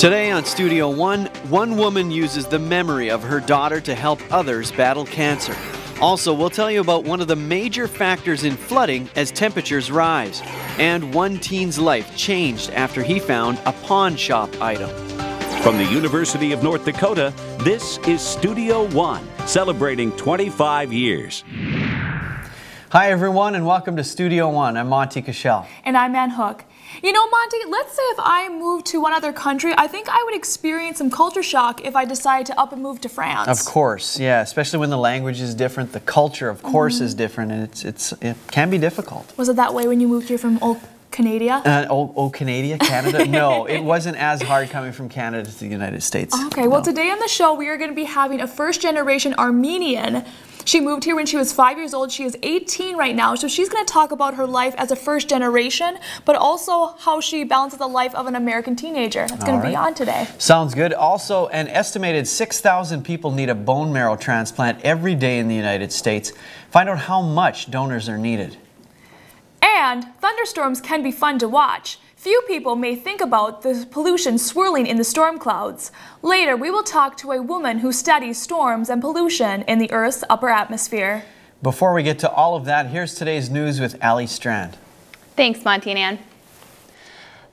Today on Studio One, one woman uses the memory of her daughter to help others battle cancer. Also, we'll tell you about one of the major factors in flooding as temperatures rise. And one teen's life changed after he found a pawn shop item. From the University of North Dakota, this is Studio One, celebrating 25 years. Hi everyone and welcome to Studio One. I'm Monty Cashel. And I'm Ann Hook. You know, Monty, let's say if I moved to one other country, I think I would experience some culture shock if I decided to up and move to France. Of course, yeah, especially when the language is different, the culture of course is different, and it can be difficult. Was it that way when you moved here from old Canada? Old Canada? No, it wasn't as hard coming from Canada to the United States. Okay, well today on the show we are going to be having a first-generation Armenian. She moved here when she was 5 years old. She is 18 right now, so she's going to talk about her life as a first generation, but also how she balances the life of an American teenager. That's going to be on today. Sounds good. Also, an estimated 6,000 people need a bone marrow transplant every day in the United States. Find out how much donors are needed. And thunderstorms can be fun to watch. Few people may think about the pollution swirling in the storm clouds. Later, we will talk to a woman who studies storms and pollution in the Earth's upper atmosphere. Before we get to all of that, here's today's news with Ali Strand. Thanks, Monty and Ann.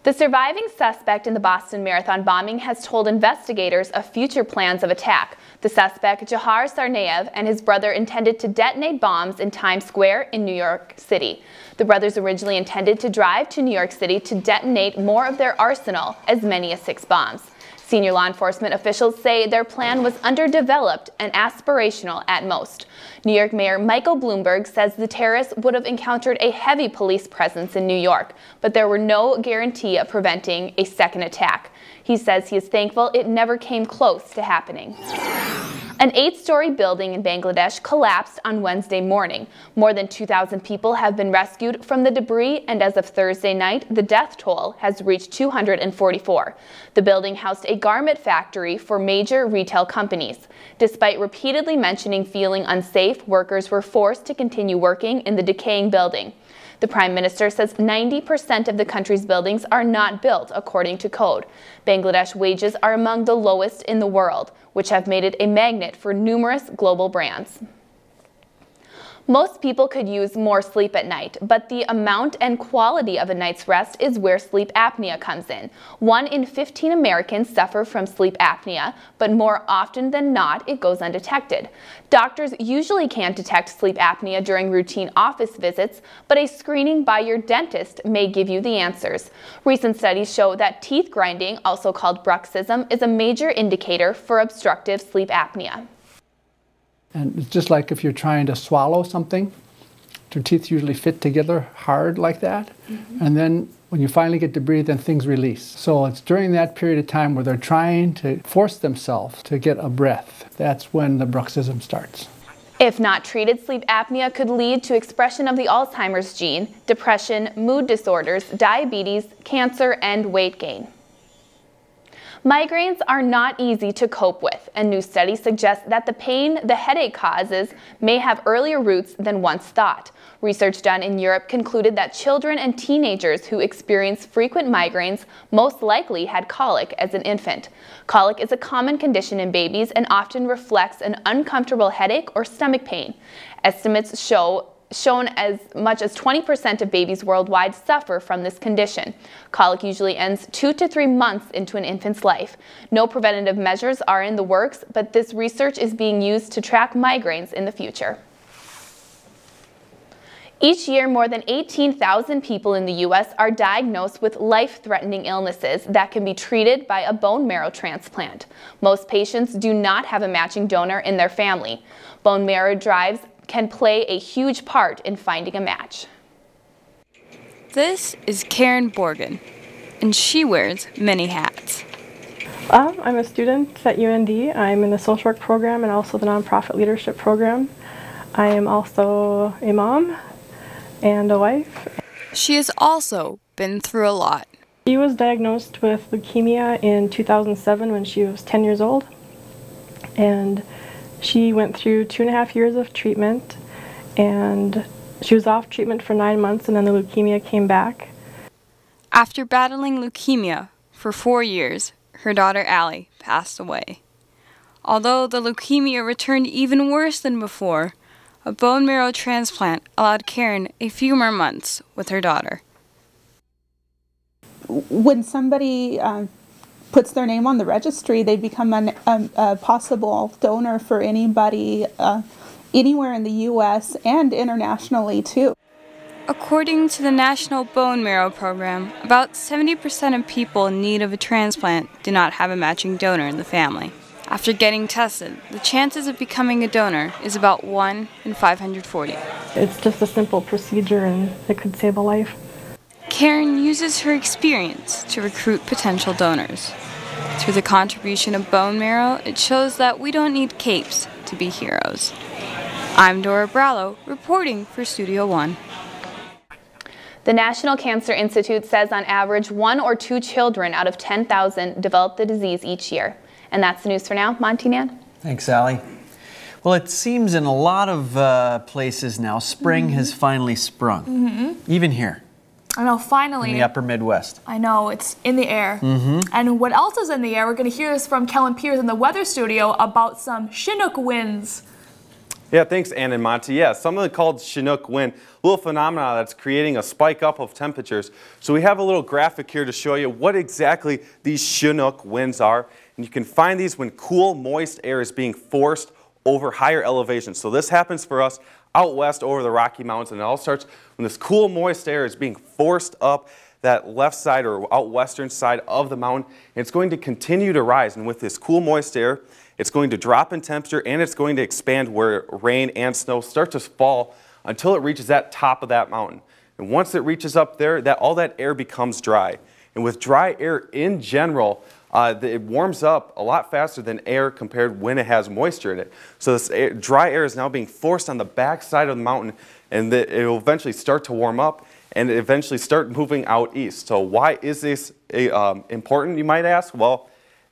The surviving suspect in the Boston Marathon bombing has told investigators of future plans of attack. The suspect, Jahar Tsarnaev, and his brother intended to detonate bombs in Times Square in New York City. The brothers originally intended to drive to New York City to detonate more of their arsenal, as many as 6 bombs. Senior law enforcement officials say their plan was underdeveloped and aspirational at most. New York Mayor Michael Bloomberg says the terrorists would have encountered a heavy police presence in New York, but there were no guarantee of preventing a second attack. He says he is thankful it never came close to happening. An 8-story building in Bangladesh collapsed on Wednesday morning. More than 2,000 people have been rescued from the debris, and as of Thursday night, the death toll has reached 244. The building housed a garment factory for major retail companies. Despite repeatedly mentioning feeling unsafe, workers were forced to continue working in the decaying building. The Prime Minister says 90% of the country's buildings are not built according to code. Bangladesh wages are among the lowest in the world, which have made it a magnet for numerous global brands. Most people could use more sleep at night, but the amount and quality of a night's rest is where sleep apnea comes in. 1 in 15 Americans suffer from sleep apnea, but more often than not, it goes undetected. Doctors usually can't detect sleep apnea during routine office visits, but a screening by your dentist may give you the answers. Recent studies show that teeth grinding, also called bruxism, is a major indicator for obstructive sleep apnea. And it's just like if you're trying to swallow something, your teeth usually fit together hard like that. And then when you finally get to breathe, then things release. So it's during that period of time where they're trying to force themselves to get a breath. That's when the bruxism starts. If not treated, sleep apnea could lead to expression of the Alzheimer's gene, depression, mood disorders, diabetes, cancer, and weight gain. Migraines are not easy to cope with, and new studies suggest that the pain the headache causes may have earlier roots than once thought. Research done in Europe concluded that children and teenagers who experience frequent migraines most likely had colic as an infant. Colic is a common condition in babies and often reflects an uncomfortable headache or stomach pain. Estimates shown as much as 20% of babies worldwide suffer from this condition. Colic usually ends 2 to 3 months into an infant's life. No preventative measures are in the works, but this research is being used to track migraines in the future. Each year, more than 18,000 people in the U.S. are diagnosed with life-threatening illnesses that can be treated by a bone marrow transplant. Most patients do not have a matching donor in their family. Bone marrow drives can play a huge part in finding a match. This is Karen Borgen, and she wears many hats. I'm a student at UND. I'm in the social work program and also the nonprofit leadership program. I am also a mom and a wife. She has also been through a lot. She was diagnosed with leukemia in 2007 when she was 10 years old. And she went through 2.5 years of treatment, and she was off treatment for 9 months, and then the leukemia came back. After battling leukemia for 4 years, her daughter Allie passed away. Although the leukemia returned even worse than before, a bone marrow transplant allowed Karen a few more months with her daughter. When somebody puts their name on the registry, they become a possible donor for anybody anywhere in the U.S. and internationally too. According to the National Bone Marrow Program, about 70% of people in need of a transplant do not have a matching donor in the family. After getting tested, the chances of becoming a donor is about 1 in 540. It's just a simple procedure and it could save a life. Karen uses her experience to recruit potential donors. Through the contribution of bone marrow, it shows that we don't need capes to be heroes. I'm Dora Brallo, reporting for Studio One. The National Cancer Institute says on average 1 or 2 children out of 10,000 develop the disease each year. And that's the news for now. Monty Nan? Thanks, Allie. Well, it seems in a lot of places now, spring has finally sprung. Even here. I know, finally. In the upper Midwest. I know, it's in the air. And what else is in the air? We're going to hear this from Kellen Pierce in the weather studio about some Chinook winds. Yeah, thanks, Ann and Monty. Yeah, something called Chinook wind, a little phenomenon that's creating a spike up of temperatures. So we have a little graphic here to show you what exactly these Chinook winds are. And you can find these when cool, moist air is being forced over higher elevations. So this happens for us out west over the Rocky Mountains, and it all starts when this cool, moist air is being forced up that left side or out western side of the mountain. And it's going to continue to rise, and with this cool, moist air, it's going to drop in temperature and it's going to expand where rain and snow start to fall until it reaches that top of that mountain. And once it reaches up there, all that air becomes dry. And with dry air in general, it warms up a lot faster than air compared when it has moisture in it. So this dry air is now being forced on the back side of the mountain, and it will eventually start to warm up and eventually start moving out east. So why is this important, you might ask? Well,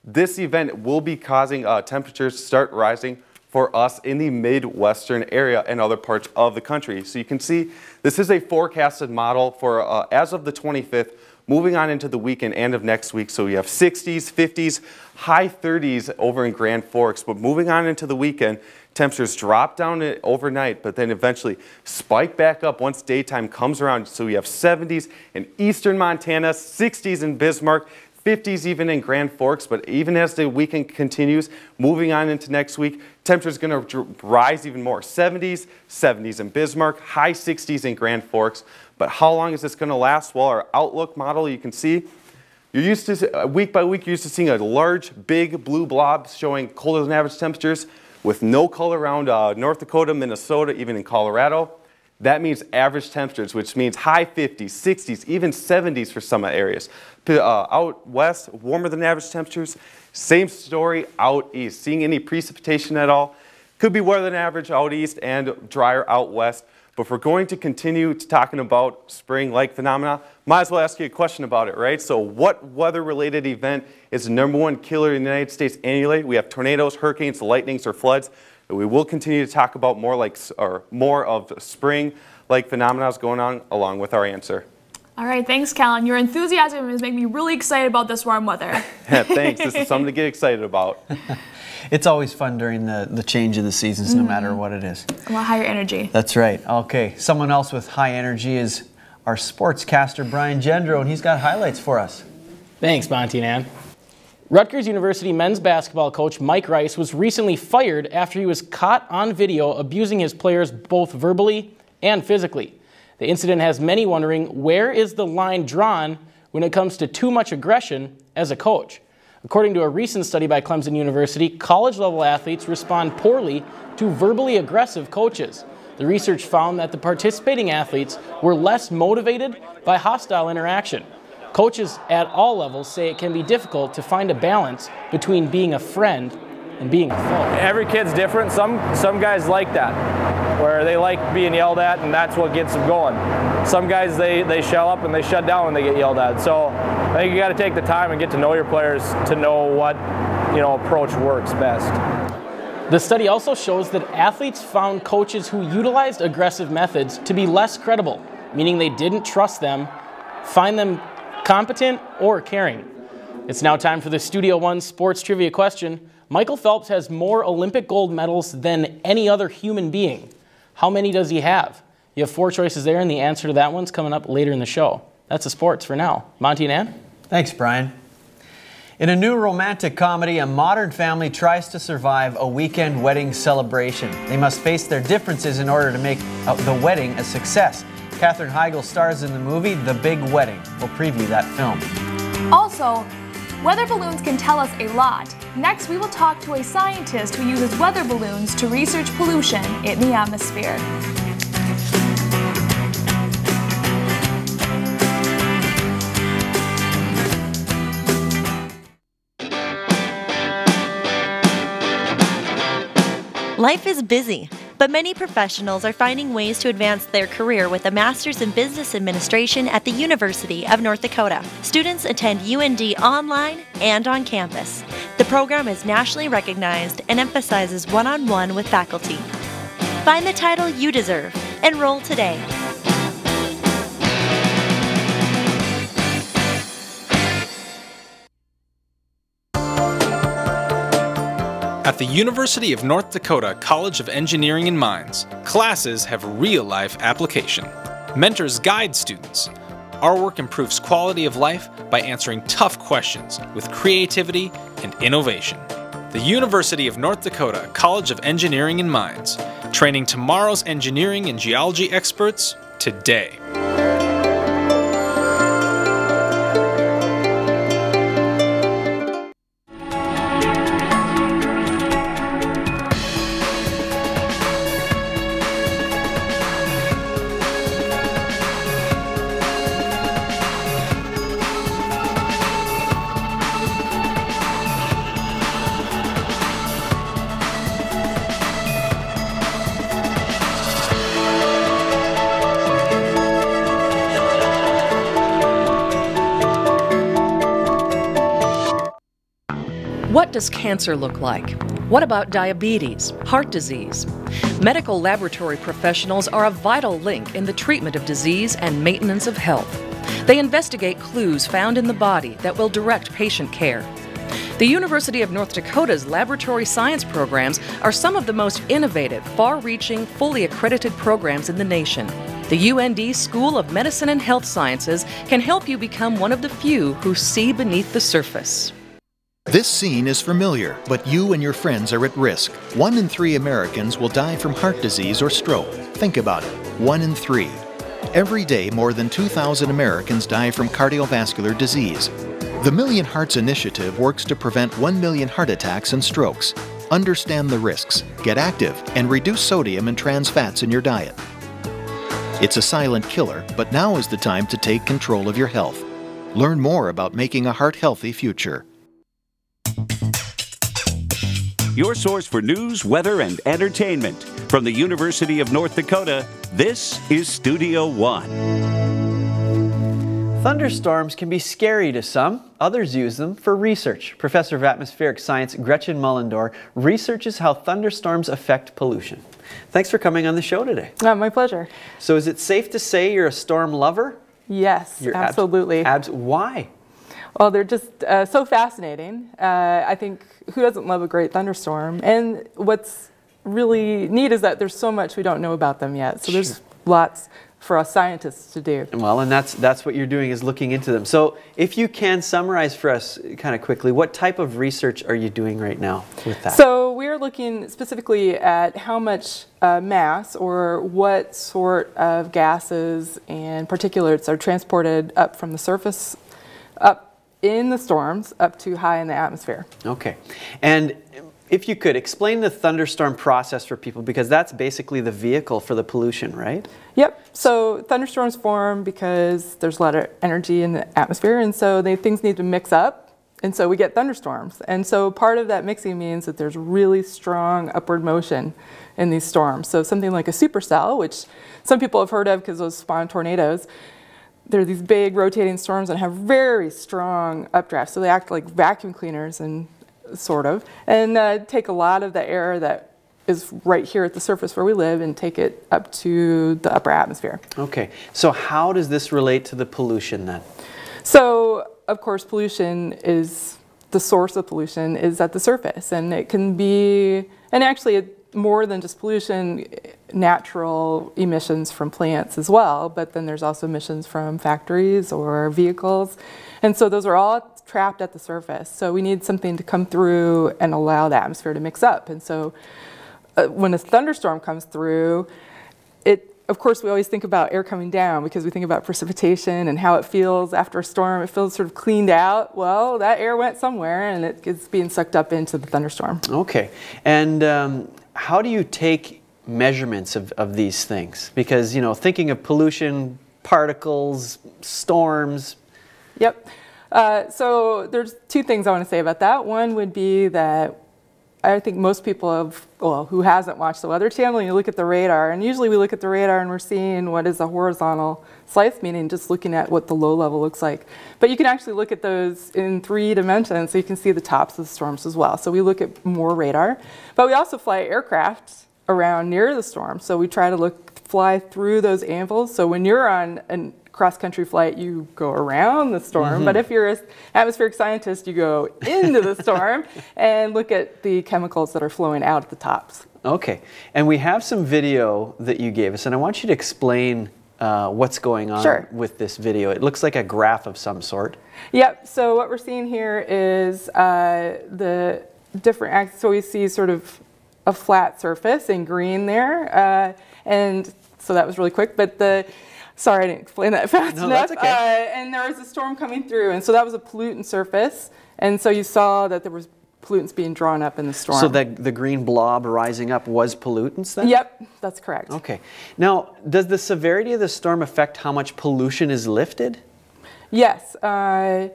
this event will be causing temperatures to start rising for us in the Midwestern area and other parts of the country. So you can see this is a forecasted model for as of the 25th, moving on into the weekend and of next week. So we have 60s, 50s, high 30s over in Grand Forks. But moving on into the weekend, temperatures drop down overnight, but then eventually spike back up once daytime comes around. So we have 70s in eastern Montana, 60s in Bismarck, 50s even in Grand Forks. But even as the weekend continues, moving on into next week, temperature is going to rise even more. 70s in Bismarck, high 60s in Grand Forks. But how long is this going to last? Well, our outlook model, you can see, you're used to, week by week, you're used to seeing a large, big blue blob showing colder than average temperatures with no color around North Dakota, Minnesota, even in Colorado. That means average temperatures, which means high 50s, 60s, even 70s for some areas. Out west, warmer than average temperatures. Same story out east. Seeing any precipitation at all. Could be wetter than average out east and drier out west. But if we're going to continue talking about spring-like phenomena, might as well ask you a question about it, right? So what weather-related event is the #1 killer in the United States annually? We have tornadoes, hurricanes, lightnings, or floods. And we will continue to talk about more of spring-like phenomena going on along with our answer. All right, thanks, Kellen. Your enthusiasm is making me really excited about this warm weather. Yeah, thanks. This is something to get excited about. It's always fun during the change of the seasons, no matter what it is. A lot higher energy. That's right. Okay, someone else with high energy is our sportscaster, Brian Gendro, and he's got highlights for us. Thanks, Monty and Ann. Rutgers University men's basketball coach Mike Rice was recently fired after he was caught on video abusing his players both verbally and physically. The incident has many wondering, where is the line drawn when it comes to too much aggression as a coach? According to a recent study by Clemson University, college-level athletes respond poorly to verbally aggressive coaches. The research found that the participating athletes were less motivated by hostile interaction. Coaches at all levels say it can be difficult to find a balance between being a friend and being a foe. Every kid's different. Some guys like that, where they like being yelled at, and that's what gets them going. Some guys, they shell up and they shut down when they get yelled at. So I think you got to take the time and get to know your players to know what approach works best. The study also shows that athletes found coaches who utilized aggressive methods to be less credible, meaning they didn't trust them, find them competent or caring. It's now time for the Studio One sports trivia question. Michael Phelps has more Olympic gold medals than any other human being. How many does he have? You have 4 choices there, and the answer to that one's coming up later in the show. That's the sports for now. Monty and Ann? Thanks, Brian. In a new romantic comedy, a modern family tries to survive a weekend wedding celebration. They must face their differences in order to make the wedding a success. Katherine Heigl stars in the movie The Big Wedding. We'll preview that film. Also, weather balloons can tell us a lot. Next, we will talk to a scientist who uses weather balloons to research pollution in the atmosphere. Life is busy, but many professionals are finding ways to advance their career with a Master's in Business Administration at the University of North Dakota. Students attend UND online and on campus. The program is nationally recognized and emphasizes one-on-one with faculty. Find the title you deserve. Enroll today. At the University of North Dakota College of Engineering and Mines, classes have real-life application. Mentors guide students. Our work improves quality of life by answering tough questions with creativity and innovation. The University of North Dakota College of Engineering and Mines, training tomorrow's engineering and geology experts today. What does cancer look like? What about diabetes, heart disease? Medical laboratory professionals are a vital link in the treatment of disease and maintenance of health. They investigate clues found in the body that will direct patient care. The University of North Dakota's laboratory science programs are some of the most innovative, far-reaching, fully accredited programs in the nation. The UND School of Medicine and Health Sciences can help you become one of the few who see beneath the surface. This scene is familiar, but you and your friends are at risk. 1 in 3 Americans will die from heart disease or stroke. Think about it, 1 in 3. Every day, more than 2,000 Americans die from cardiovascular disease. The Million Hearts Initiative works to prevent 1 million heart attacks and strokes. Understand the risks, get active, and reduce sodium and trans fats in your diet. It's a silent killer, but now is the time to take control of your health. Learn more about making a heart-healthy future. Your source for news, weather, and entertainment. From the University of North Dakota, this is Studio One. Thunderstorms can be scary to some. Others use them for research. Professor of Atmospheric Science Gretchen Mullendore researches how thunderstorms affect pollution. Thanks for coming on the show today. My pleasure. So is it safe to say you're a storm lover? Yes, absolutely. Why? Well, they're just so fascinating. I think who doesn't love a great thunderstorm? And what's really neat is that there's so much we don't know about them yet. So there's lots for us scientists to do. Well, and that's what you're doing, is looking into them. So if you can summarize for us kind of quickly, what type of research are you doing right now with that? So we're looking specifically at how much mass or what sort of gases and particulates are transported up from the surface, up in the storms, up to high in the atmosphere. Okay. And if you could, explain the thunderstorm process for people, because that's basically the vehicle for the pollution, right? Yep. So thunderstorms form because there's a lot of energy in the atmosphere, and so things need to mix up, and so we get thunderstorms. And so part of that mixing means that there's really strong upward motion in these storms. So something like a supercell, which some people have heard of because those spawn tornadoes, they're these big rotating storms that have very strong updrafts. So they act like vacuum cleaners, and sort of, and take a lot of the air that is right here at the surface where we live and take it up to the upper atmosphere. Okay, so how does this relate to the pollution then? So, of course, pollution is, the source of pollution is at the surface, and it can be, and actually more than just pollution, natural emissions from plants as well, but then there's also emissions from factories or vehicles, and so those are all trapped at the surface. So we need something to come through and allow the atmosphere to mix up. And so when a thunderstorm comes through, of course, we always think about air coming down because we think about precipitation and how it feels after a storm. It feels sort of cleaned out. Well, that air went somewhere and it's being sucked up into the thunderstorm. Okay. And how do you take measurements of these things? Because, you know, thinking of pollution, particles, storms. Yep. So there's two things I want to say about that. One would be that I think most people who hasn't watched the Weather Channel, you look at the radar, and usually we look at the radar and we're seeing what is a horizontal slice, meaning just looking at what the low level looks like. But you can actually look at those in 3 dimensions, so you can see the tops of the storms as well. So we look at more radar. But we also fly aircraft around near the storm, so we try to fly through those anvils. So when you're on a cross-country flight, you go around the storm, but if you're an atmospheric scientist, you go into the storm and look at the chemicals that are flowing out at the tops. Okay, and we have some video that you gave us, and I want you to explain what's going on with this video. It looks like a graph of some sort. Yep, so what we're seeing here is the different axes. So we see sort of a flat surface in green there, and so that was really quick, but sorry, I didn't explain that fast enough. That's okay. And there was a storm coming through, and so that was a pollutant surface, and so you saw that there was pollutants being drawn up in the storm. So that the green blob rising up was pollutants then? Yep, that's correct. Okay. Now, does the severity of the storm affect how much pollution is lifted? Yes. Like I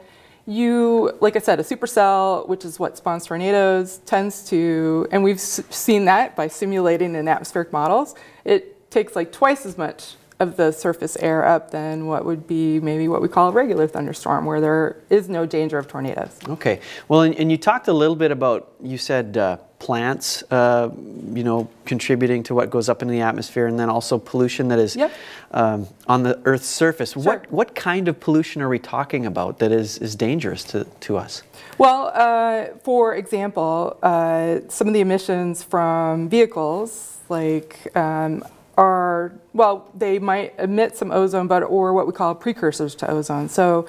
said, a supercell, which is what spawns tornadoes, tends to, and we've seen that by simulating in atmospheric models, it takes like twice as much of the surface air up than what would be maybe what we call a regular thunderstorm, where there is no danger of tornadoes. Okay. Well, and you talked a little bit about, you said plants, you know, contributing to what goes up into the atmosphere, and then also pollution that is on the Earth's surface. Sure. What kind of pollution are we talking about that is dangerous to us? Well, for example, some of the emissions from vehicles, like they might emit some ozone, or what we call precursors to ozone. So,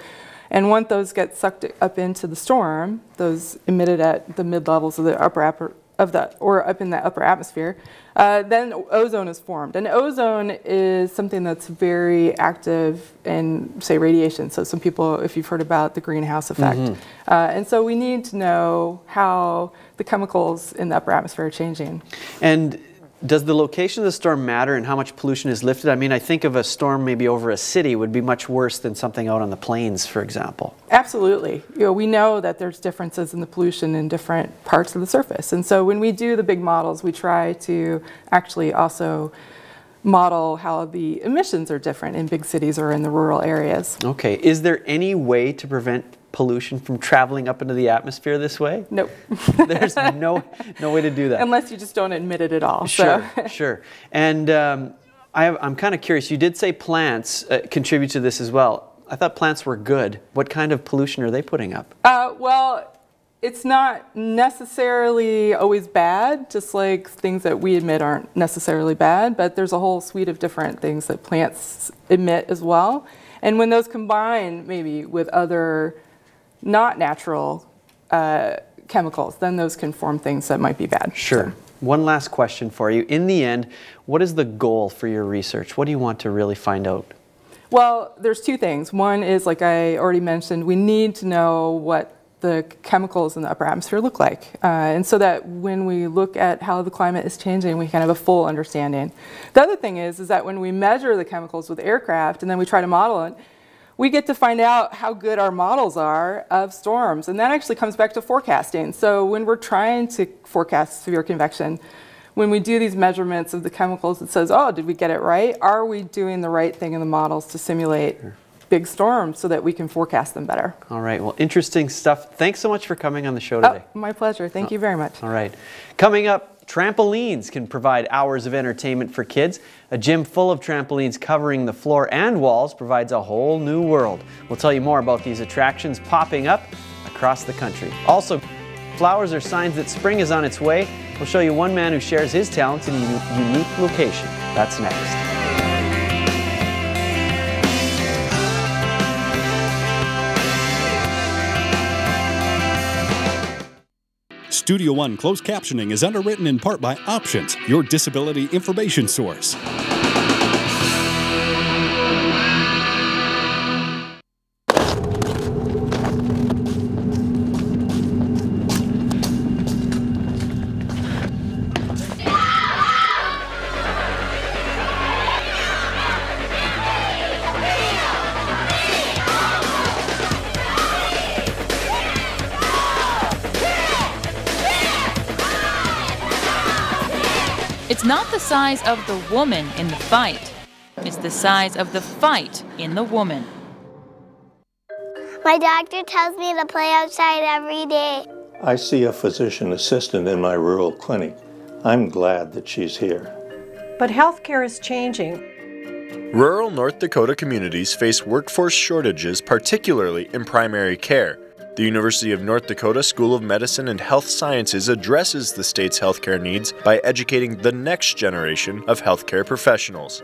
and once those get sucked up into the storm, those emitted at the mid levels of the or up in the upper atmosphere, then ozone is formed. And ozone is something that's very active in, say, radiation. So some people, if you've heard about the greenhouse effect. And so we need to know how the chemicals in the upper atmosphere are changing. And does the location of the storm matter and how much pollution is lifted? I mean, I think of a storm maybe over a city would be much worse than something out on the plains, for example. Absolutely. You know, we know that there's differences in the pollution in different parts of the surface. And so when we do the big models, we try to actually also model how the emissions are different in big cities or in the rural areas. Okay. Is there any way to prevent pollution from traveling up into the atmosphere this way? Nope. There's no way to do that. Unless you just don't admit it at all. Sure, sure. And I'm kind of curious, you did say plants contribute to this as well. I thought plants were good. What kind of pollution are they putting up? Well, it's not necessarily always bad, just like things that we emit aren't necessarily bad, but there's a whole suite of different things that plants emit as well. And when those combine maybe with other not natural chemicals, then those can form things that might be bad. Sure. So. One last question for you. In the end, what is the goal for your research? What do you want to really find out? Well, there's two things. One is, like I already mentioned, we need to know what the chemicals in the upper atmosphere look like. And so that when we look at how the climate is changing, we can have a full understanding. The other thing is that when we measure the chemicals with aircraft and then we try to model it, we get to find out how good our models are of storms. And that actually comes back to forecasting. So when we're trying to forecast severe convection, when we do these measurements of the chemicals, it says, oh, did we get it right? Are we doing the right thing in the models to simulate big storms so that we can forecast them better? All right, well, interesting stuff. Thanks so much for coming on the show today. Oh, my pleasure. Thank you very much. All right. Coming up, Trampolines can provide hours of entertainment for kids. A gym full of trampolines covering the floor and walls provides a whole new world. We'll tell you more about these attractions popping up across the country. Also, flowers are signs that spring is on its way. We'll show you one man who shares his talents in a unique location. That's next. Studio One closed captioning is underwritten in part by Options, your disability information source. It's not the size of the woman in the fight. It's the size of the fight in the woman. My doctor tells me to play outside every day. I see a physician assistant in my rural clinic. I'm glad that she's here. But healthcare is changing. Rural North Dakota communities face workforce shortages, particularly in primary care. The University of North Dakota School of Medicine and Health Sciences addresses the state's healthcare needs by educating the next generation of healthcare professionals.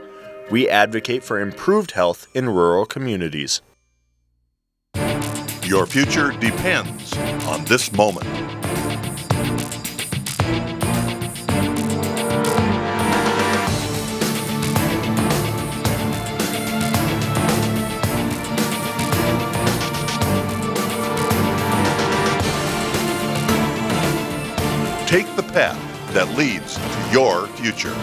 We advocate for improved health in rural communities. Your future depends on this moment. Take the path that leads to your future.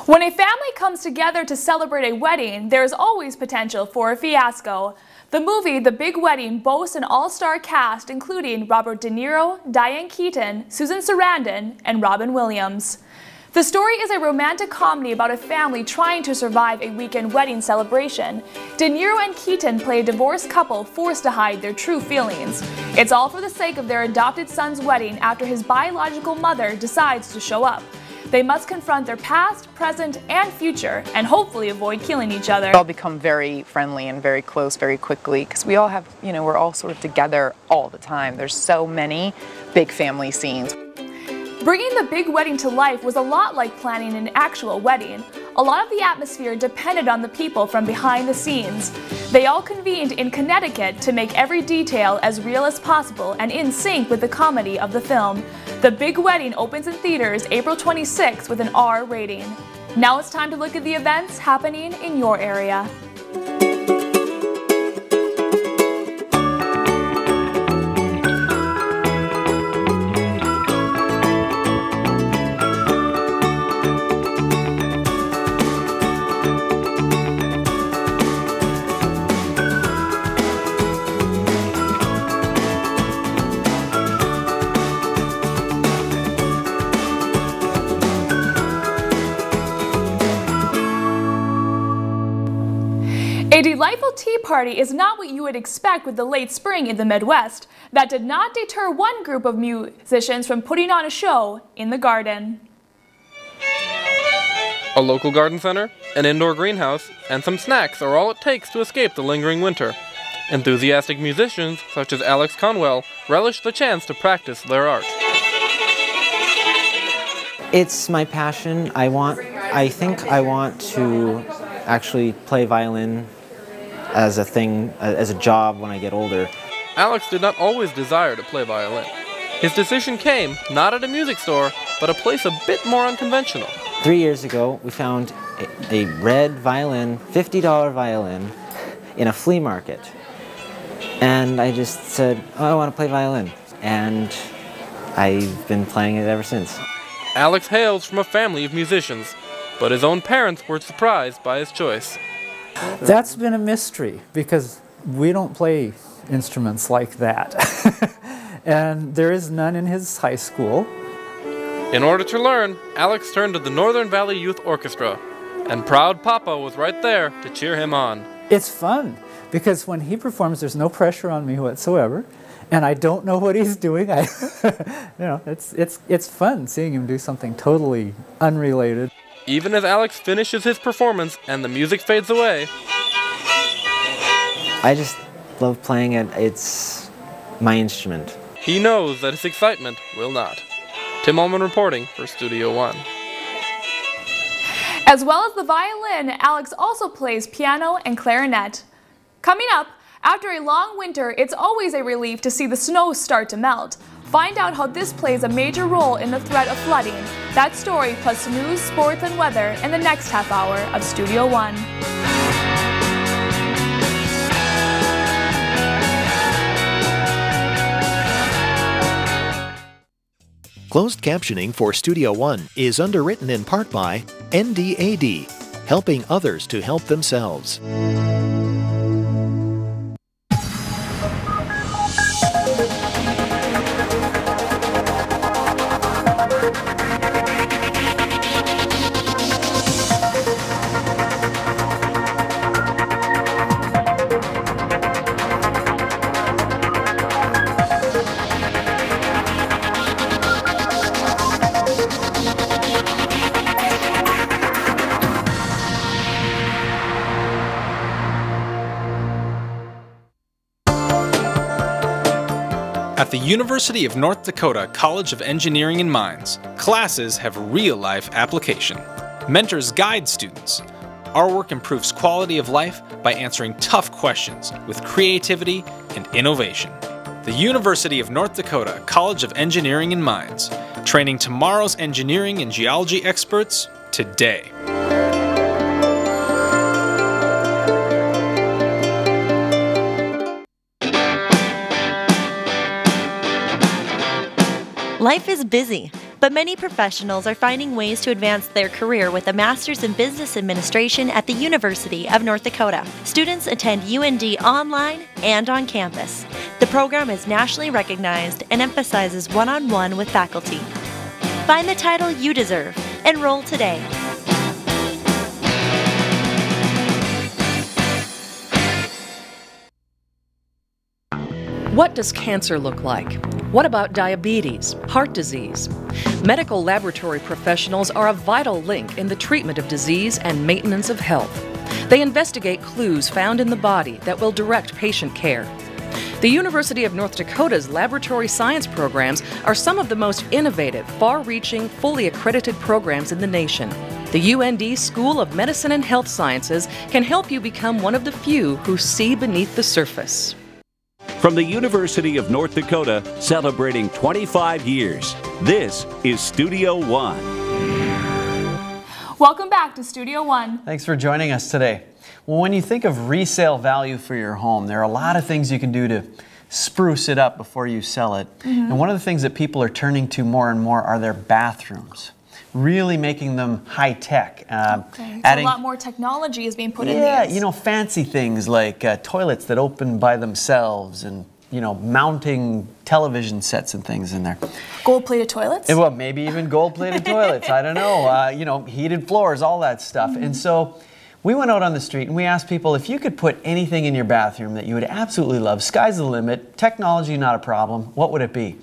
When a family comes together to celebrate a wedding, there is always potential for a fiasco. The movie The Big Wedding boasts an all-star cast including Robert De Niro, Diane Keaton, Susan Sarandon, and Robin Williams. The story is a romantic comedy about a family trying to survive a weekend wedding celebration. De Niro and Keaton play a divorced couple forced to hide their true feelings. It's all for the sake of their adopted son's wedding after his biological mother decides to show up. They must confront their past, present, and future, and hopefully avoid killing each other. We all become very friendly and very close very quickly because we all have, we're all sort of together all the time. There's so many big family scenes. Bringing The Big Wedding to life was a lot like planning an actual wedding. A lot of the atmosphere depended on the people from behind the scenes. They all convened in Connecticut to make every detail as real as possible and in sync with the comedy of the film. The Big Wedding opens in theaters April 26th with an R rating. Now it's time to look at the events happening in your area. A delightful tea party is not what you would expect with the late spring in the Midwest. That did not deter one group of musicians from putting on a show in the garden. A local garden center, an indoor greenhouse, and some snacks are all it takes to escape the lingering winter. Enthusiastic musicians, such as Alex Conwell, relish the chance to practice their art. It's my passion. I think I want to actually play violin as a thing, as a job when I get older. Alex did not always desire to play violin. His decision came not at a music store, but a place a bit more unconventional. 3 years ago, we found a red violin, $50 violin, in a flea market. And I just said, oh, I want to play violin. And I've been playing it ever since. Alex hails from a family of musicians, but his own parents were surprised by his choice. That's been a mystery because we don't play instruments like that. And there is none in his high school. In order to learn, Alex turned to the Northern Valley Youth Orchestra, and proud Papa was right there to cheer him on. It's fun because when he performs, there's no pressure on me whatsoever, and I don't know what he's doing. It's fun seeing him do something totally unrelated. Even as Alex finishes his performance and the music fades away, I just love playing it. It's my instrument. He knows that his excitement will not. Tim Ullman reporting for Studio One. As well as the violin, Alex also plays piano and clarinet. Coming up, after a long winter, it's always a relief to see the snow start to melt. Find out how this plays a major role in the threat of flooding. That story plus news, sports, and weather in the next half hour of Studio One. Closed captioning for Studio One is underwritten in part by NDAD, helping others to help themselves. At the University of North Dakota College of Engineering and Mines, classes have real-life application. Mentors guide students. Our work improves quality of life by answering tough questions with creativity and innovation. The University of North Dakota College of Engineering and Mines, training tomorrow's engineering and geology experts today. Life is busy, but many professionals are finding ways to advance their career with a Master's in Business Administration at the University of North Dakota. Students attend UND online and on campus. The program is nationally recognized and emphasizes one-on-one with faculty. Find the title you deserve. Enroll today. What does cancer look like? What about diabetes, heart disease? Medical laboratory professionals are a vital link in the treatment of disease and maintenance of health. They investigate clues found in the body that will direct patient care. The University of North Dakota's laboratory science programs are some of the most innovative, far-reaching, fully accredited programs in the nation. The UND School of Medicine and Health Sciences can help you become one of the few who see beneath the surface. From the University of North Dakota, celebrating 25 years, this is Studio One. Welcome back to Studio One. Thanks for joining us today. Well, when you think of resale value for your home, there are a lot of things you can do to spruce it up before you sell it. And one of the things that people are turning to more and more are their bathrooms. Really making them high-tech. Adding a lot more technology is being put in these. Yeah, you know, fancy things like toilets that open by themselves and, you know, mounting television sets and things in there. Gold-plated toilets? Well, maybe even gold-plated toilets. I don't know. You know, heated floors, all that stuff. And so we went out on the street and we asked people if you could put anything in your bathroom that you would absolutely love, sky's the limit, technology not a problem, what would it be?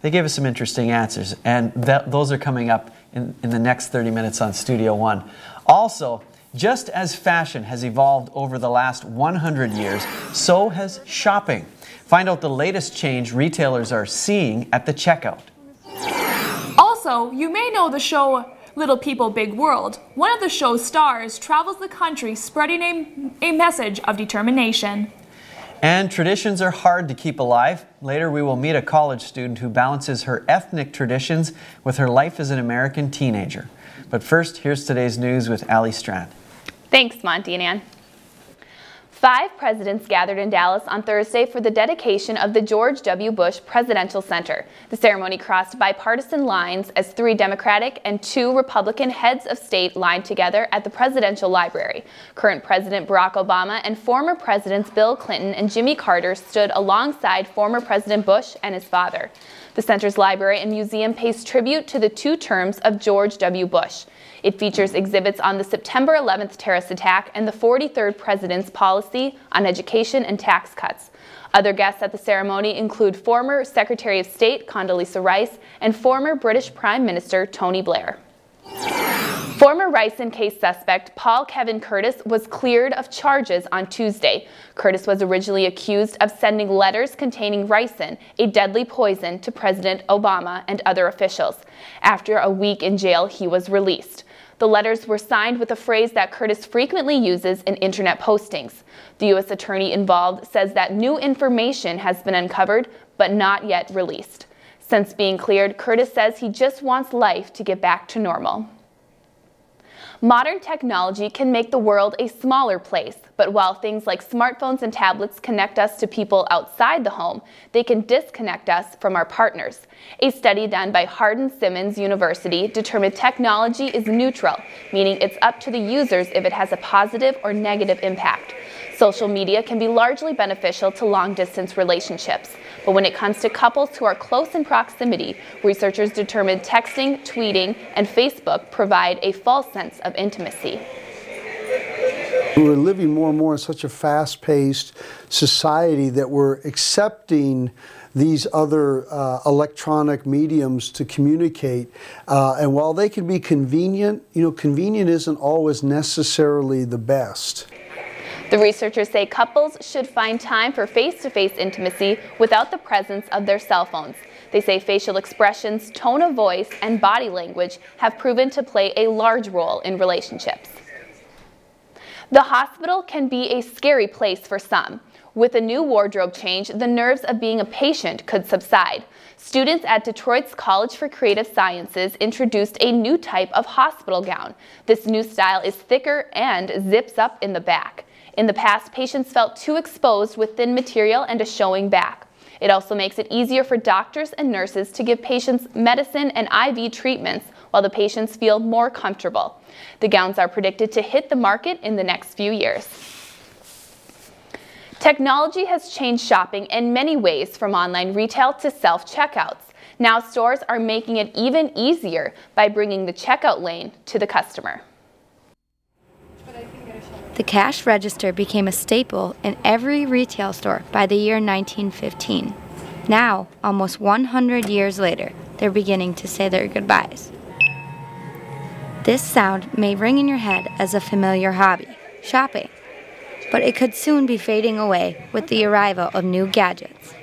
They gave us some interesting answers, and those are coming up in the next 30 minutes on Studio One. Also, just as fashion has evolved over the last 100 years, so has shopping. Find out the latest change retailers are seeing at the checkout. Also, you may know the show Little People, Big World. One of the show's stars travels the country spreading a message of determination. And traditions are hard to keep alive. Later we will meet a college student who balances her ethnic traditions with her life as an American teenager. But first, here's today's news with Ali Strand. Thanks, Monty and Ann. 5 presidents gathered in Dallas on Thursday for the dedication of the George W. Bush Presidential Center. The ceremony crossed bipartisan lines as 3 Democratic and 2 Republican heads of state lined together at the Presidential Library. Current President Barack Obama and former Presidents Bill Clinton and Jimmy Carter stood alongside former President Bush and his father. The center's library and museum pays tribute to the 2 terms of George W. Bush. It features exhibits on the September 11th terrorist attack and the 43rd president's policy on education and tax cuts. Other guests at the ceremony include former Secretary of State Condoleezza Rice and former British Prime Minister Tony Blair. Former ricin case suspect Paul Kevin Curtis was cleared of charges on Tuesday. Curtis was originally accused of sending letters containing ricin, a deadly poison, to President Obama and other officials. After a week in jail, he was released. The letters were signed with a phrase that Curtis frequently uses in internet postings. The U.S. attorney involved says that new information has been uncovered, but not yet released. Since being cleared, Curtis says he just wants life to get back to normal. Modern technology can make the world a smaller place, but while things like smartphones and tablets connect us to people outside the home, they can disconnect us from our partners. A study done by Hardin-Simmons University determined technology is neutral, meaning it's up to the users if it has a positive or negative impact. Social media can be largely beneficial to long-distance relationships, but when it comes to couples who are close in proximity, researchers determined texting, tweeting, and Facebook provide a false sense of intimacy. We're living more and more in such a fast-paced society that we're accepting these other electronic mediums to communicate. And while they can be convenient, convenient isn't always necessarily the best. The researchers say couples should find time for face-to-face intimacy without the presence of their cell phones. They say facial expressions, tone of voice, and body language have proven to play a large role in relationships. The hospital can be a scary place for some. With a new wardrobe change, the nerves of being a patient could subside. Students at Detroit's College for Creative Sciences introduced a new type of hospital gown. This new style is thicker and zips up in the back. In the past, patients felt too exposed with thin material and a showing back. It also makes it easier for doctors and nurses to give patients medicine and IV treatments while the patients feel more comfortable. The gowns are predicted to hit the market in the next few years. Technology has changed shopping in many ways, from online retail to self-checkouts. Now stores are making it even easier by bringing the checkout lane to the customer. The cash register became a staple in every retail store by the year 1915. Now, almost 100 years later, they're beginning to say their goodbyes. This sound may ring in your head as a familiar hobby, shopping, but it could soon be fading away with the arrival of new gadgets.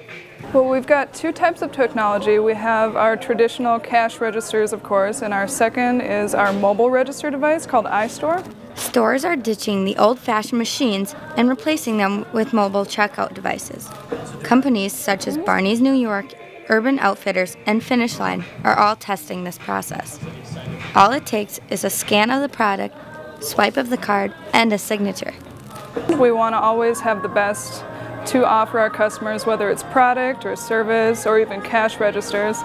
Well, we've got 2 types of technology. We have our traditional cash registers, of course, and our second is our mobile register device called iStore. Stores are ditching the old-fashioned machines and replacing them with mobile checkout devices. Companies such as Barney's New York, Urban Outfitters, and Finish Line are all testing this process. All it takes is a scan of the product, swipe of the card, and a signature. We want to always have the best to offer our customers, whether it's product or service or even cash registers.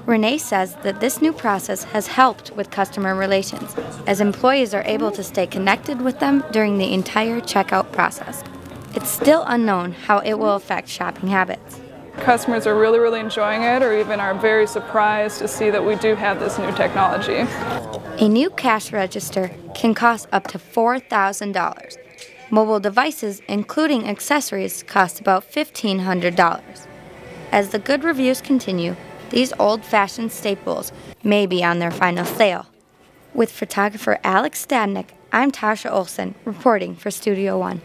Renee says that this new process has helped with customer relations, as employees are able to stay connected with them during the entire checkout process. It's still unknown how it will affect shopping habits. Customers are really enjoying it, or even are very surprised to see that we do have this new technology. A new cash register can cost up to $4,000. Mobile devices, including accessories, cost about $1,500. As the good reviews continue, these old-fashioned staples may be on their final sale. With photographer Alex Stadnick, I'm Tasha Olson, reporting for Studio One.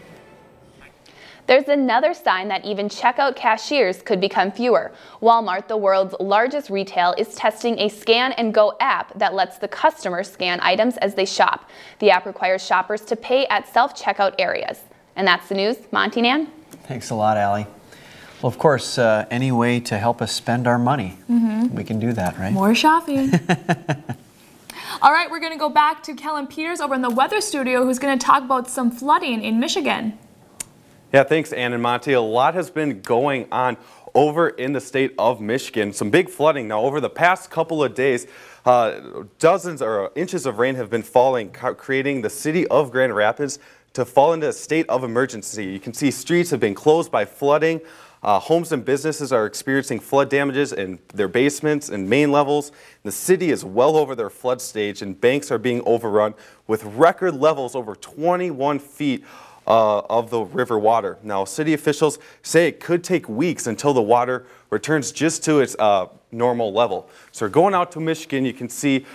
There's another sign that even checkout cashiers could become fewer. Walmart, the world's largest retail, is testing a Scan and Go app that lets the customer scan items as they shop. The app requires shoppers to pay at self-checkout areas. And that's the news. Monty Nan? Thanks a lot, Allie. Well, of course, any way to help us spend our money, we can do that, right? More shopping. All right, we're going to go back to Kellen Peters over in the weather studio, who's going to talk about some flooding in Michigan. Yeah, thanks, Ann and Monty. A lot has been going on over in the state of Michigan. Some big flooding now over the past couple of days. Dozens or inches of rain have been falling, creating the city of Grand Rapids to fall into a state of emergency. You can see streets have been closed by flooding. Homes and businesses are experiencing flood damages in their basements and main levels. The city is well over their flood stage, and banks are being overrun with record levels over 21 feet of the river water. Now, city officials say it could take weeks until the water returns just to its normal level. So going out to Michigan, you can see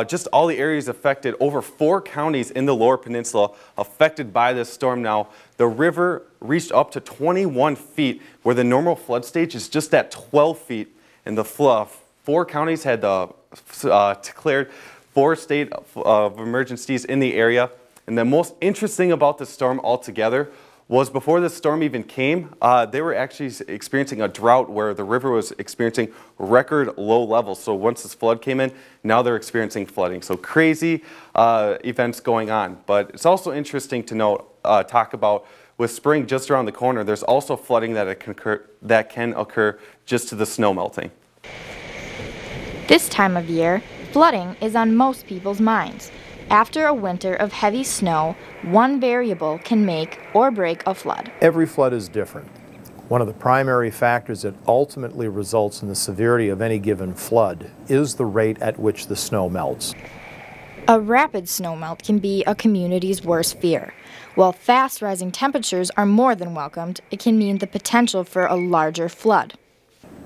just all the areas affected. Over 4 counties in the Lower Peninsula affected by this storm. Now, the river reached up to 21 feet, where the normal flood stage is just at 12 feet. And the 4 counties had declared 4 state of emergencies in the area. And the most interesting about the storm altogether was before the storm even came, they were actually experiencing a drought where the river was experiencing record low levels. So once this flood came in, now they're experiencing flooding. So crazy events going on. But it's also interesting to note, talk about with spring just around the corner, there's also flooding that can occur just to the snow melting. This time of year, flooding is on most people's minds. After a winter of heavy snow, one variable can make or break a flood. Every flood is different. One of the primary factors that ultimately results in the severity of any given flood is the rate at which the snow melts. A rapid snowmelt can be a community's worst fear. While fast rising temperatures are more than welcomed, it can mean the potential for a larger flood.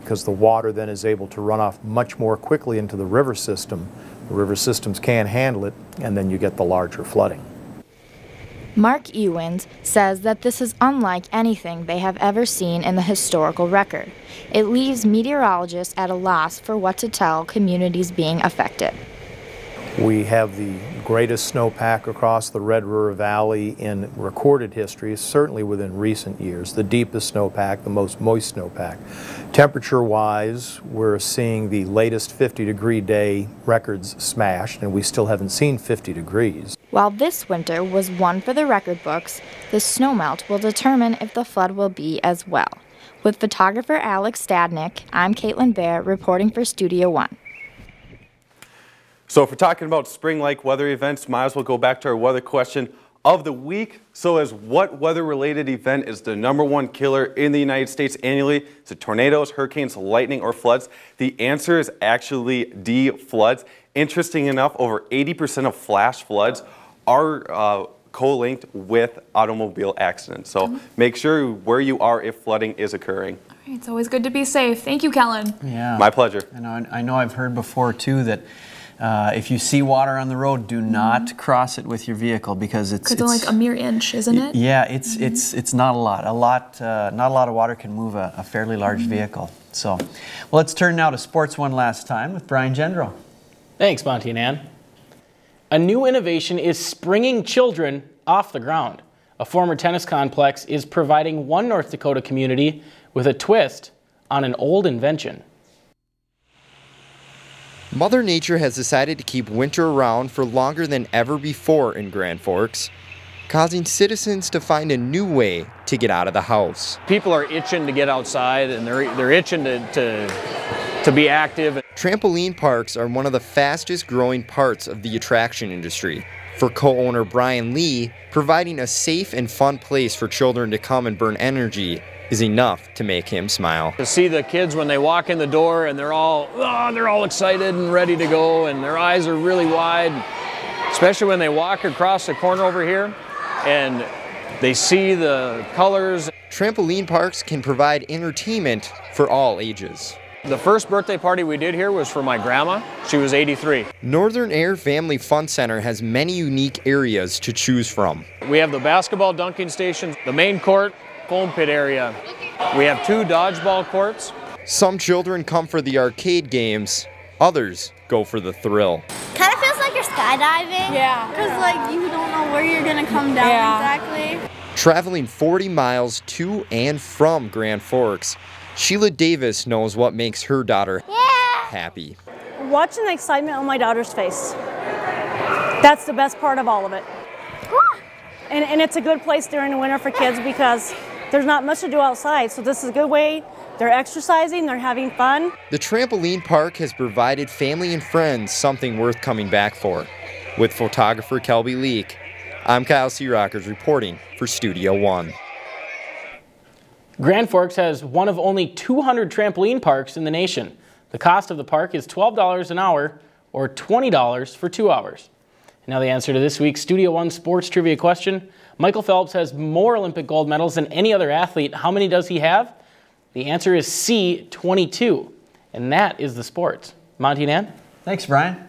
Because the water then is able to run off much more quickly into the river system. The river systems can't handle it, and then you get the larger flooding. Mark Ewins says that this is unlike anything they have ever seen in the historical record. It leaves meteorologists at a loss for what to tell communities being affected. We have the greatest snowpack across the Red River Valley in recorded history, certainly within recent years, the deepest snowpack, the most moist snowpack. Temperature-wise, we're seeing the latest 50-degree day records smashed, and we still haven't seen 50 degrees. While this winter was one for the record books, the snowmelt will determine if the flood will be as well. With photographer Alex Stadnick, I'm Caitlin Bear reporting for Studio One. So if we're talking about spring-like weather events, might as well go back to our weather question of the week. So as what weather-related event is the #1 killer in the United States annually? Is it tornadoes, hurricanes, lightning, or floods? The answer is actually D, floods. Interesting enough, over 80% of flash floods are co-linked with automobile accidents. So make sure where you are if flooding is occurring. All right, it's always good to be safe. Thank you, Kellen. Yeah. My pleasure. And I know I've heard before, too, that if you see water on the road, do not cross it with your vehicle because it's like a mere inch, isn't it? Yeah, it's not a lot. Not a lot of water can move a fairly large vehicle. So, well, let's turn now to sports one last time with Brian Gendro. Thanks, Monty and Ann. A new innovation is springing children off the ground. A former tennis complex is providing one North Dakota community with a twist on an old invention. Mother Nature has decided to keep winter around for longer than ever before in Grand Forks, causing citizens to find a new way to get out of the house. People are itching to get outside and they're itching to be active. Trampoline parks are one of the fastest growing parts of the attraction industry. For co-owner Brian Lee, providing a safe and fun place for children to come and burn energy is enough to make him smile. To see the kids when they walk in the door and they're all excited and ready to go and their eyes are really wide, especially when they walk across the corner over here and they see the colors. Trampoline parks can provide entertainment for all ages. The first birthday party we did here was for my grandma. She was 83. Northern Air Family Fun Center has many unique areas to choose from. We have the basketball dunking station, the main court, foam pit area. We have 2 dodgeball courts. Some children come for the arcade games, others go for the thrill. Kind of feels like you're skydiving. Yeah. Because like you don't know where you're gonna come down exactly. Traveling 40 miles to and from Grand Forks, Sheila Davis knows what makes her daughter happy. Watching the excitement on my daughter's face. That's the best part of all of it. And it's a good place during the winter for kids because there's not much to do outside, so this is a good way. They're exercising, they're having fun. The trampoline park has provided family and friends something worth coming back for. With photographer Kelby Leak, I'm Kyle Searockers reporting for Studio One. Grand Forks has one of only 200 trampoline parks in the nation. The cost of the park is $12 an hour or $20 for 2 hours. And now the answer to this week's Studio One sports trivia question. Michael Phelps has more Olympic gold medals than any other athlete. How many does he have? The answer is C, 22. And that is the sports. Monty and Ann? Thanks, Brian.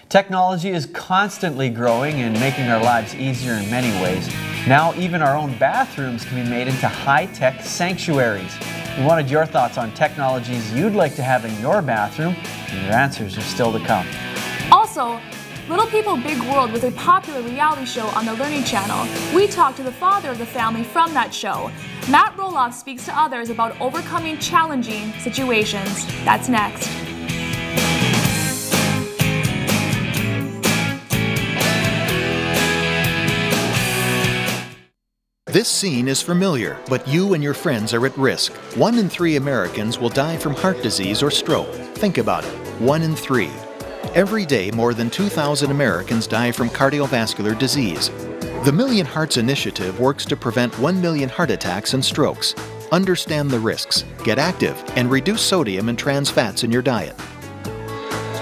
Technology is constantly growing and making our lives easier in many ways. Now even our own bathrooms can be made into high-tech sanctuaries. We wanted your thoughts on technologies you'd like to have in your bathroom, and your answers are still to come. Also, Little People Big World was a popular reality show on the Learning Channel. We talked to the father of the family from that show. Matt Roloff speaks to others about overcoming challenging situations. That's next. This scene is familiar, but you and your friends are at risk. 1 in 3 Americans will die from heart disease or stroke. Think about it, 1 in 3. Every day, more than 2,000 Americans die from cardiovascular disease. The Million Hearts Initiative works to prevent 1 million heart attacks and strokes. Understand the risks, get active, and reduce sodium and trans fats in your diet.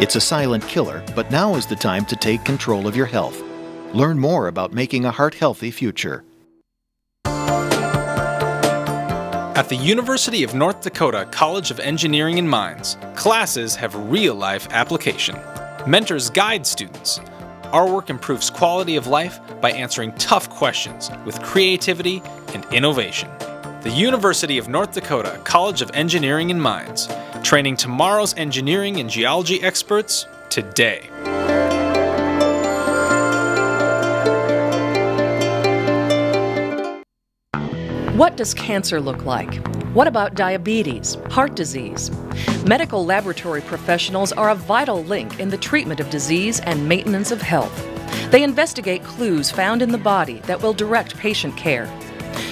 It's a silent killer, but now is the time to take control of your health. Learn more about making a heart-healthy future. At the University of North Dakota College of Engineering and Mines, classes have real-life application. Mentors guide students. Our work improves quality of life by answering tough questions with creativity and innovation. The University of North Dakota College of Engineering and Mines, training tomorrow's engineering and geology experts today. What does cancer look like? What about diabetes, heart disease? Medical laboratory professionals are a vital link in the treatment of disease and maintenance of health. They investigate clues found in the body that will direct patient care.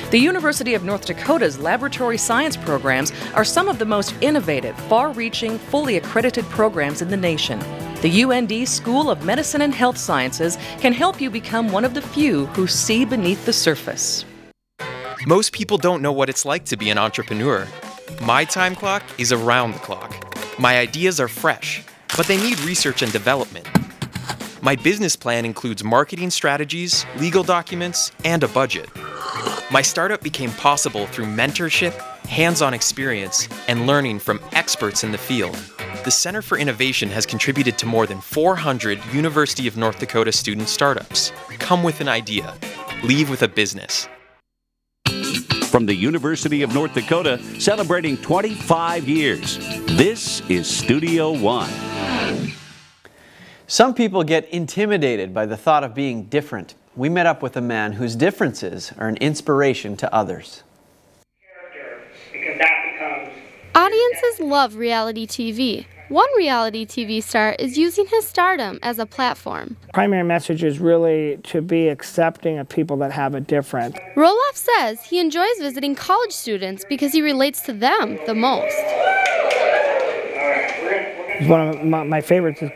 The University of North Dakota's laboratory science programs are some of the most innovative, far-reaching, fully accredited programs in the nation. The UND School of Medicine and Health Sciences can help you become one of the few who see beneath the surface. Most people don't know what it's like to be an entrepreneur. My time clock is around the clock. My ideas are fresh, but they need research and development. My business plan includes marketing strategies, legal documents, and a budget. My startup became possible through mentorship, hands-on experience, and learning from experts in the field. The Center for Innovation has contributed to more than 400 University of North Dakota student startups. Come with an idea. Leave with a business. From the University of North Dakota, celebrating 25 years, this is Studio One. Some people get intimidated by the thought of being different. We met up with a man whose differences are an inspiration to others. Audiences love reality TV. One reality TV star is using his stardom as a platform. Primary message is really to be accepting of people that have it different. Roloff says he enjoys visiting college students because he relates to them the most. One of my favorites is,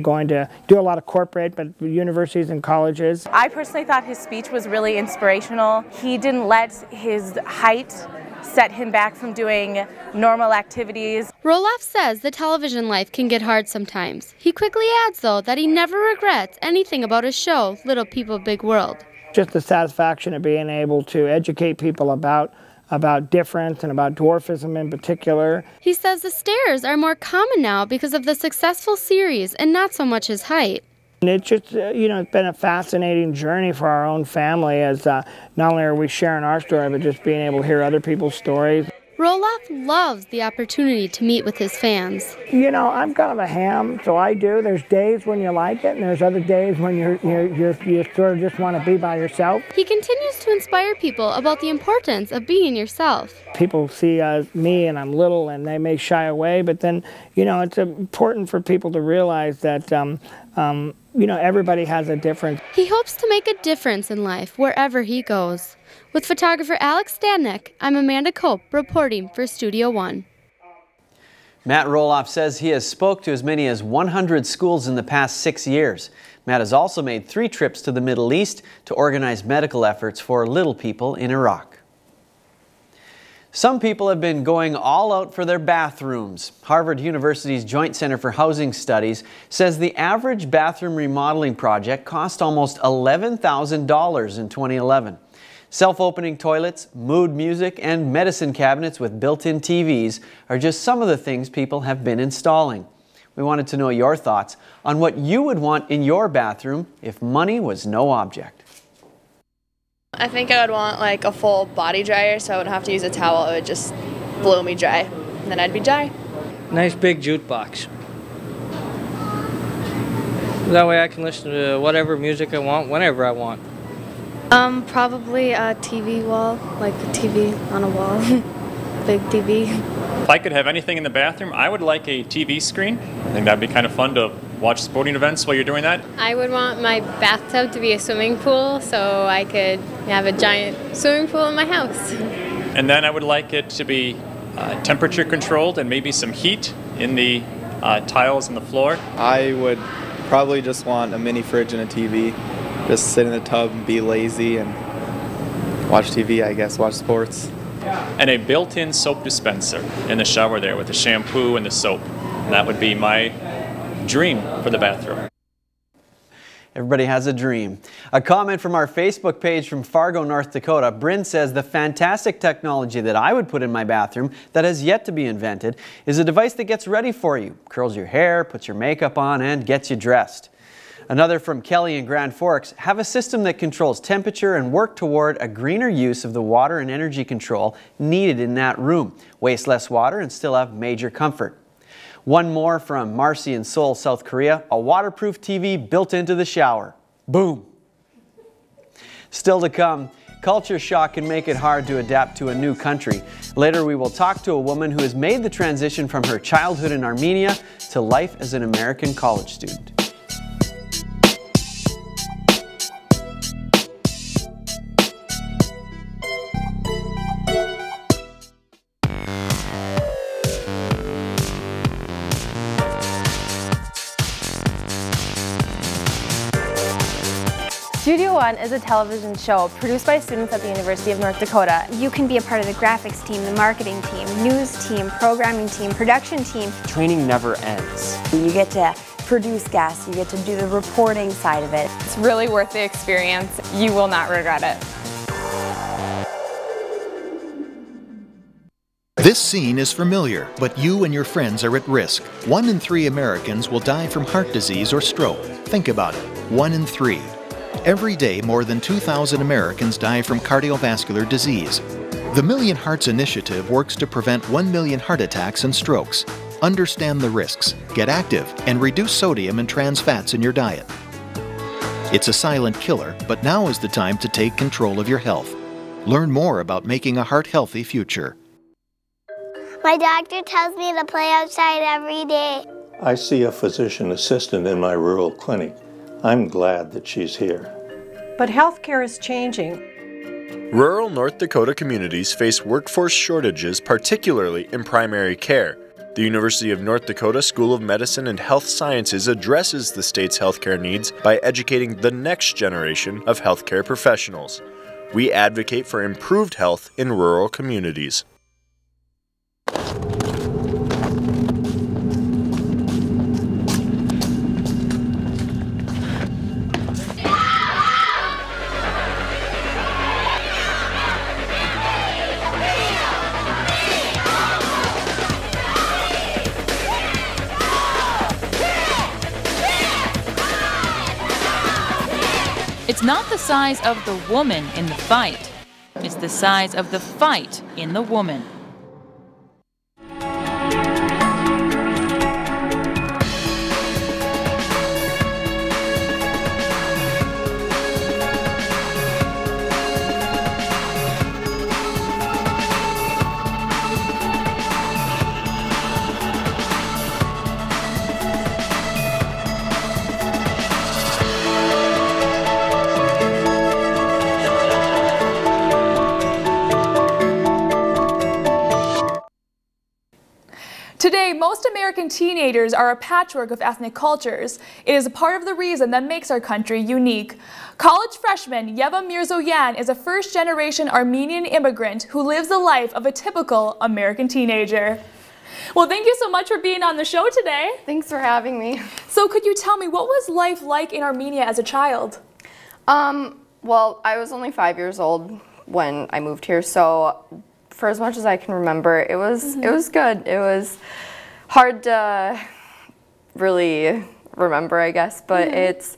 going to do a lot of corporate, but universities and colleges. I personally thought his speech was really inspirational. He didn't let his height set him back from doing normal activities. Roloff says the television life can get hard sometimes. He quickly adds, though, that he never regrets anything about his show, Little People Big World. Just the satisfaction of being able to educate people about difference and about dwarfism in particular. He says the stares are more common now because of the successful series and not so much his height. And it's just, it's been a fascinating journey for our own family as not only are we sharing our story, but just being able to hear other people's stories. Roloff loves the opportunity to meet with his fans. I'm kind of a ham, so I do. There's days when you like it, and there's other days when you sort of just want to be by yourself. He continues to to inspire people about the importance of being yourself. People see me and I'm little and they may shy away, but then, you know, it's important for people to realize that, you know, everybody has a difference. He hopes to make a difference in life wherever he goes. With photographer Alex Stadnick, I'm Amanda Cope reporting for Studio One. Matt Roloff says he has spoke to as many as 100 schools in the past 6 years. Matt has also made 3 trips to the Middle East to organize medical efforts for little people in Iraq. Some people have been going all out for their bathrooms. Harvard University's Joint Center for Housing Studies says the average bathroom remodeling project cost almost $11,000 in 2011. Self-opening toilets, mood music, and medicine cabinets with built-in TVs are just some of the things people have been installing. We wanted to know your thoughts on what you would want in your bathroom if money was no object. I think I would want like a full body dryer so I wouldn't have to use a towel. It would just blow me dry. And then I'd be dry. Nice big jukebox. That way I can listen to whatever music I want, whenever I want. Probably a TV wall, like a TV on a wall. Big TV. If I could have anything in the bathroom, I would like a TV screen. I think that'd be kind of fun to watch sporting events while you're doing that. I would want my bathtub to be a swimming pool so I could have a giant swimming pool in my house. And then I would like it to be temperature controlled and maybe some heat in the tiles and the floor. I would probably just want a mini fridge and a TV. Just sit in the tub and be lazy and watch TV, I guess, watch sports. And a built-in soap dispenser in the shower there with the shampoo and the soap. And that would be my dream for the bathroom. Everybody has a dream. A comment from our Facebook page from Fargo, North Dakota. Bryn says the fantastic technology that I would put in my bathroom that has yet to be invented is a device that gets ready for you, curls your hair, puts your makeup on, and gets you dressed. Another from Kelly in Grand Forks, have a system that controls temperature and work toward a greener use of the water and energy control needed in that room. Waste less water and still have major comfort. One more from Marcy in Seoul, South Korea, a waterproof TV built into the shower. Boom. Still to come, culture shock can make it hard to adapt to a new country. Later we will talk to a woman who has made the transition from her childhood in Armenia to life as an American college student. Studio One is a television show produced by students at the University of North Dakota. You can be a part of the graphics team, the marketing team, news team, programming team, production team. Training never ends. You get to produce guests, you get to do the reporting side of it. It's really worth the experience. You will not regret it. This scene is familiar, but you and your friends are at risk. 1 in 3 Americans will die from heart disease or stroke. Think about it, 1 in 3. Every day, more than 2,000 Americans die from cardiovascular disease. The Million Hearts Initiative works to prevent 1 million heart attacks and strokes. Understand the risks, get active, and reduce sodium and trans fats in your diet. It's a silent killer, but now is the time to take control of your health. Learn more about making a heart-healthy future. My doctor tells me to play outside every day. I see a physician assistant in my rural clinic. I'm glad that she's here. But healthcare is changing. Rural North Dakota communities face workforce shortages, particularly in primary care. The University of North Dakota School of Medicine and Health Sciences addresses the state's healthcare needs by educating the next generation of healthcare professionals. We advocate for improved health in rural communities. It's not the size of the woman in the fight. It's the size of the fight in the woman. American teenagers are a patchwork of ethnic cultures. It is a part of the reason that makes our country unique. College freshman Yeva Mirzoyan is a first-generation Armenian immigrant who lives the life of a typical American teenager. Well, thank you so much for being on the show today. Thanks for having me. So could you tell me, what was life like in Armenia as a child? Well, I was only 5 years old when I moved here, so for as much as I can remember, it was good. It was hard to really remember, I guess, but it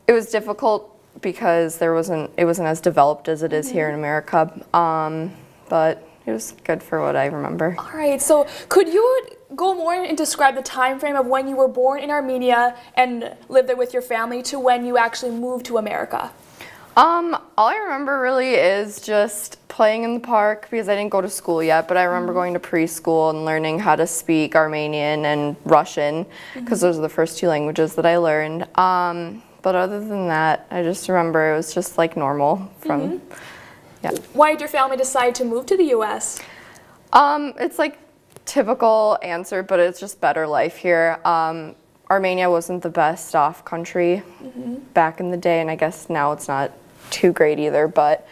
was difficult because it wasn't as developed as it is here in America. But it was good for what I remember. All right, so could you go more and describe the time frame of when you were born in Armenia and lived there with your family to when you actually moved to America? All I remember really is just playing in the park because I didn't go to school yet, but I remember going to preschool and learning how to speak Armenian and Russian because those are the first two languages that I learned. But other than that, I just remember it was just like normal from, yeah. Why did your family decide to move to the U.S.? It's like typical answer, but it's just better life here. Armenia wasn't the best off country back in the day, and I guess now it's not too great either, but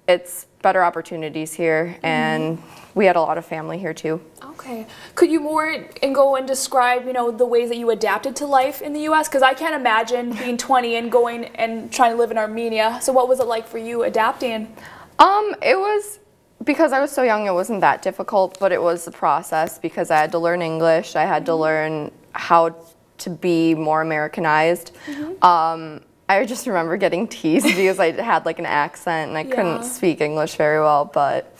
it's better opportunities here, and we had a lot of family here too. Okay. Could you go and describe, the ways that you adapted to life in the U.S.? Because I can't imagine being 20 and going and trying to live in Armenia. So what was it like for you adapting? It was, because I was so young, it wasn't that difficult, but it was the process because I had to learn English. I had to learn how to be more Americanized. I just remember getting teased because I had like an accent and I couldn't speak English very well, but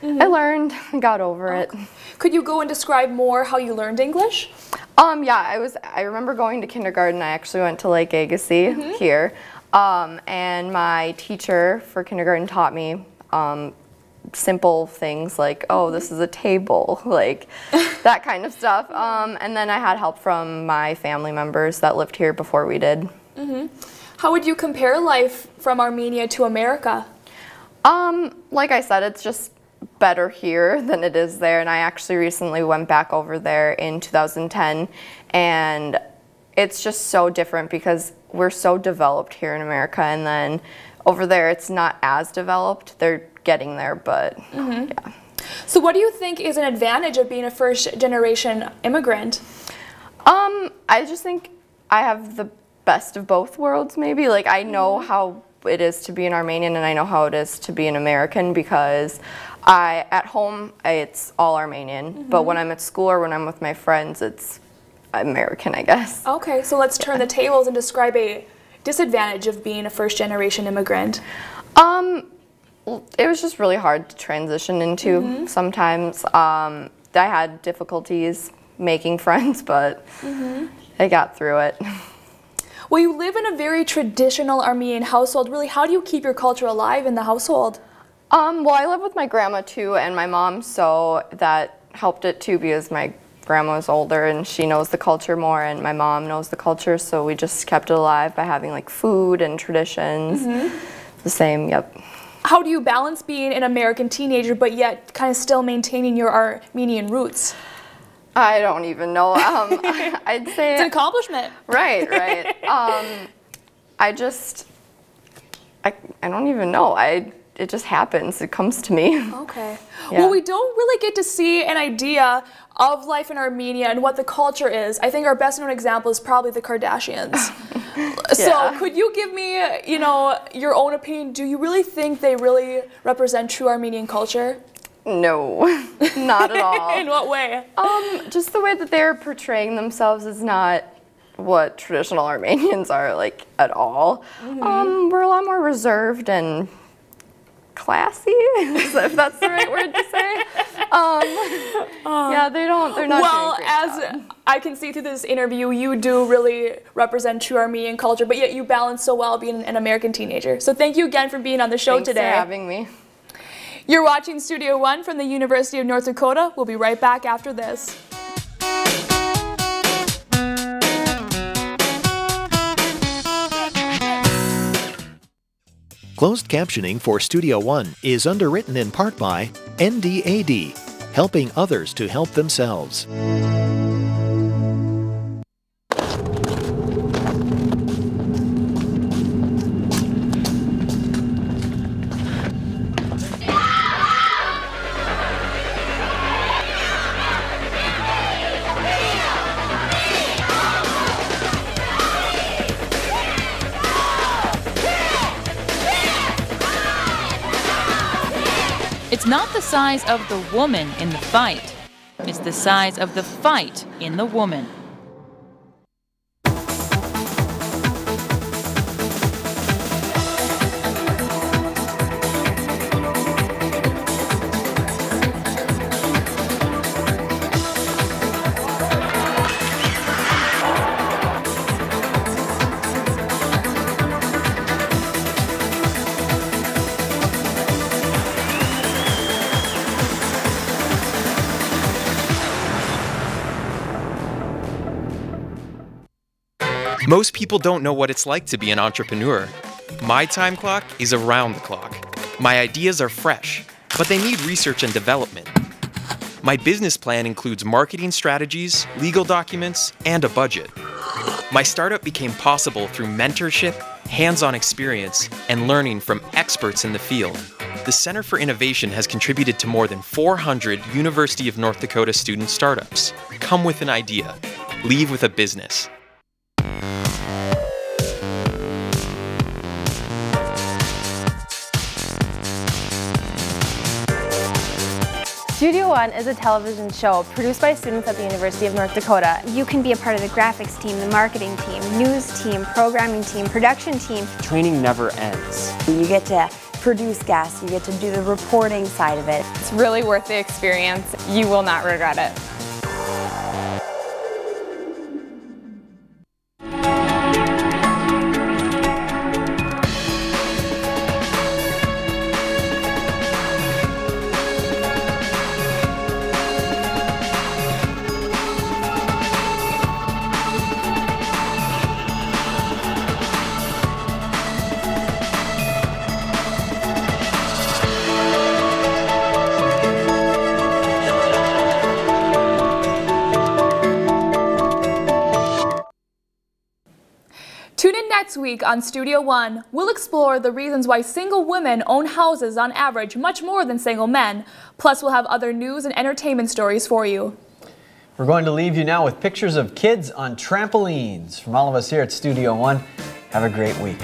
I learned and got over it. Could you go and describe more how you learned English? Yeah, I remember going to kindergarten. I actually went to Lake Agassiz here, and my teacher for kindergarten taught me simple things like, oh, this is a table, like that kind of stuff. And then I had help from my family members that lived here before we did. How would you compare life from Armenia to America? Like I said, it's just better here than it is there, and I actually recently went back over there in 2010, and it's just so different because we're so developed here in America, and then over there it's not as developed. They're getting there, but yeah. So what do you think is an advantage of being a first-generation immigrant? I just think I have the best of both worlds, maybe. Like, I know how it is to be an Armenian and I know how it is to be an American because at home it's all Armenian, but when I'm at school or when I'm with my friends, it's American, I guess. Okay, so let's turn the tables and describe a disadvantage of being a first-generation immigrant. It was just really hard to transition into sometimes. I had difficulties making friends, but I got through it. Well, you live in a very traditional Armenian household. Really, how do you keep your culture alive in the household? Well, I live with my grandma too and my mom, so that helped it too because my grandma is older and she knows the culture more and my mom knows the culture, so we just kept it alive by having like food and traditions. The same, yep. How do you balance being an American teenager but yet kind of still maintaining your Armenian roots? I don't even know. I'd say it's an accomplishment. Right. I don't even know. It just happens. It comes to me. Okay. Yeah. Well, we don't really get to see an idea of life in Armenia and what the culture is. I think our best known example is probably the Kardashians. So could you give me, your own opinion? Do you really think they really represent true Armenian culture? No, not at all. In what way? Just the way that they're portraying themselves is not what traditional Armenians are like at all. We're a lot more reserved and classy, if that's the right word to say. Yeah, they're not doing a great job. I can see through this interview, you do really represent true Armenian culture, but yet you balance so well being an American teenager. So thank you again for being on the show today. Thanks for having me. You're watching Studio One from the University of North Dakota. We'll be right back after this. Closed captioning for Studio One is underwritten in part by NDAD, helping others to help themselves. It's not the size of the woman in the fight. It's the size of the fight in the woman. Most people don't know what it's like to be an entrepreneur. My time clock is around the clock. My ideas are fresh, but they need research and development. My business plan includes marketing strategies, legal documents, and a budget. My startup became possible through mentorship, hands-on experience, and learning from experts in the field. The Center for Innovation has contributed to more than 400 University of North Dakota student startups. Come with an idea. Leave with a business. Studio One is a television show produced by students at the University of North Dakota. You can be a part of the graphics team, the marketing team, news team, programming team, production team. Training never ends. You get to produce guests, you get to do the reporting side of it. It's really worth the experience. You will not regret it. Tune in next week on Studio One. We'll explore the reasons why single women own houses on average much more than single men. Plus, we'll have other news and entertainment stories for you. We're going to leave you now with pictures of kids on trampolines. From all of us here at Studio One, have a great week.